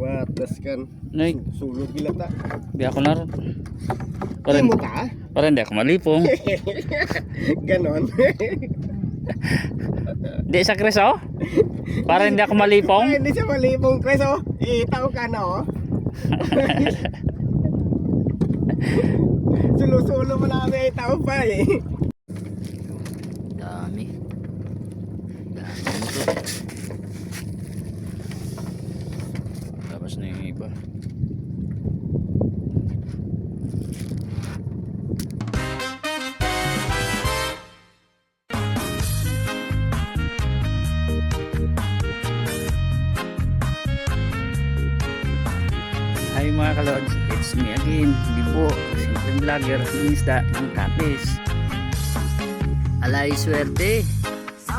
matas kan. Nay, Sulog gila ta. di ako na ron. Hindi mo ta? Para hindi ako malipong. Ganon. Di sa kreso? Para hindi ako malipong. Ay, hindi siya malipong, Chris, oh. Itaw ka na, oh. Sulo-sulo mo namin itaw pa, eh. Dami. Dami nito. Tapos na yung iba. Hi mga kalods, it's me again, Bibo, simpleng vlogger ng isda ng kapis. Alay swerte,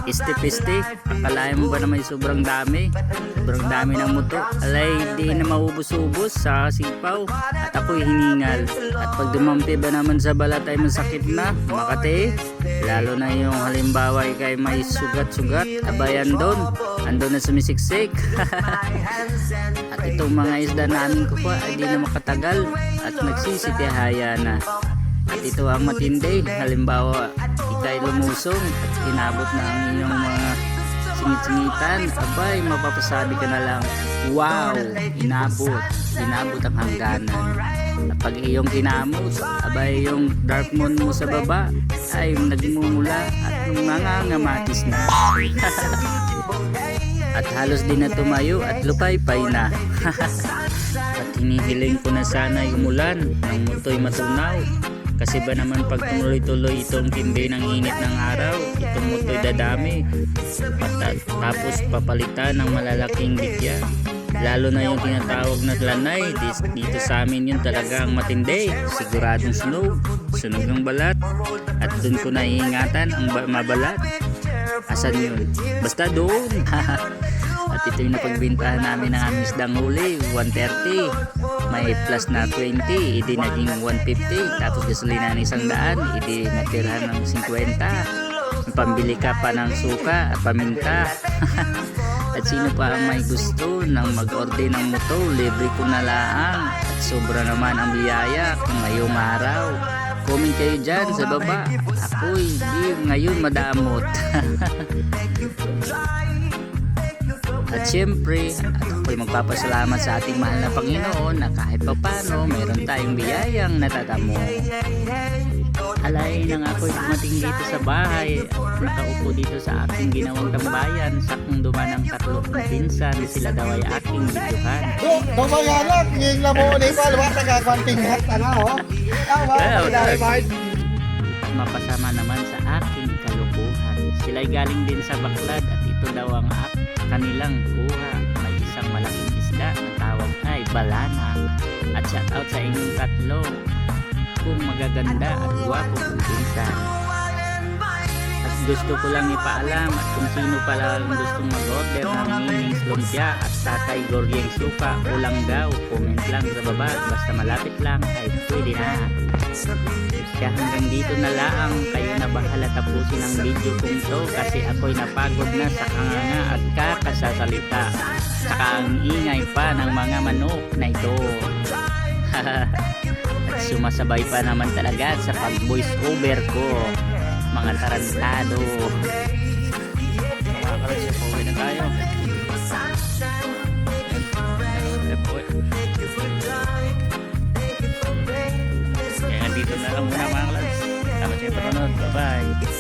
isti-pisti, akalain mo ba na may sobrang dami ng muto. Alay di na maubos-ubos sa sipaw at ako'y hiningal. At pag dumampi ba naman sa balat ay masakit na, makate. Lalo na yung halimbawa kay may sugat-sugat, abayan doon, andun na sumisiksik. At itong mga isda namin kukuha ay di na makatagal at nagsisitihaya na. At ito ang matindi, halimbawa ikay lumusong at inabot na ang inyong mga singit-singitan, abay mapapasabi ka na lang, wow, inabot ang hangganan. At pag iyong kinamot, abay yung dark moon mo sa baba ay nagmumula at mga ngamatis na. At halos din na tumayo at lupay-pay na. At hinihiling ko na sana yung umulan ng muto'y matunaw. Kasi ba naman pag tuloy-tuloy itong tindi ng init ng araw, itong muto'y dadami. Tapos papalitan ng malalaking bigya. Lalo na yung tinatawag na lanay, dito sa amin yun talaga ang matindi. Siguradong sunog ng balat. At dun ko naiingatan ang mabalat. Asan yun? Basta doon. At ito yung napagbintahan namin ng aming isdang huli, 130. May plus na 20, hindi naging 150. Tapos gasolina ng 100, hindi natirhan ng 50. Pambili ka pa ng suka at paminta. At sino pa ang may gusto ng mag-order ng moto, libre ko na laang. At sobra naman ang biyaya kung ngayong araw. Comment kayo dyan sa baba. Ako'y di ngayon madamot. At syempre, ako'y magpapasalamat sa ating mahal na Panginoon na kahit pa paano mayroon tayong biyayang natatamo. Alay nang ako'y dumating dito sa bahay at nakaupo dito sa aking ginawang tambayan, sakong duman ng tatlo kong pinsan, sila daw ay aking videohan. Kumagalak, nging na mo ni Palwa sa kakwanting hat, ano, oh. Mapasama naman sa aking kalukuhan. Sila'y galing din sa Baklad at ito daw ang kanilang kuha. May isang malaking isda na tawag ay balana. At shout out sa inyong tatlo kung magaganda at gwapong pinsan. At gusto ko lang ipaalam at kung sino pala ang gustong mag-order ng Nining's Lumpia at Tatay Goryeng Suka o Langgaw, comment lang sa baba. Basta malapit lang ay pwede na. Kaya hanggang dito na lang, kayo na bahala tapusin ang video kong to kasi ako'y napagod na sa kanganga at kakasasalita. Saka ang ingay pa ng mga manok na ito. At sumasabay pa naman talaga sa pag-voice over ko, mga tarantado. Makakalas, pauwi na tayo. Kaya dito na lang muna mga kalas. Salamat sa panonood. Bye bye.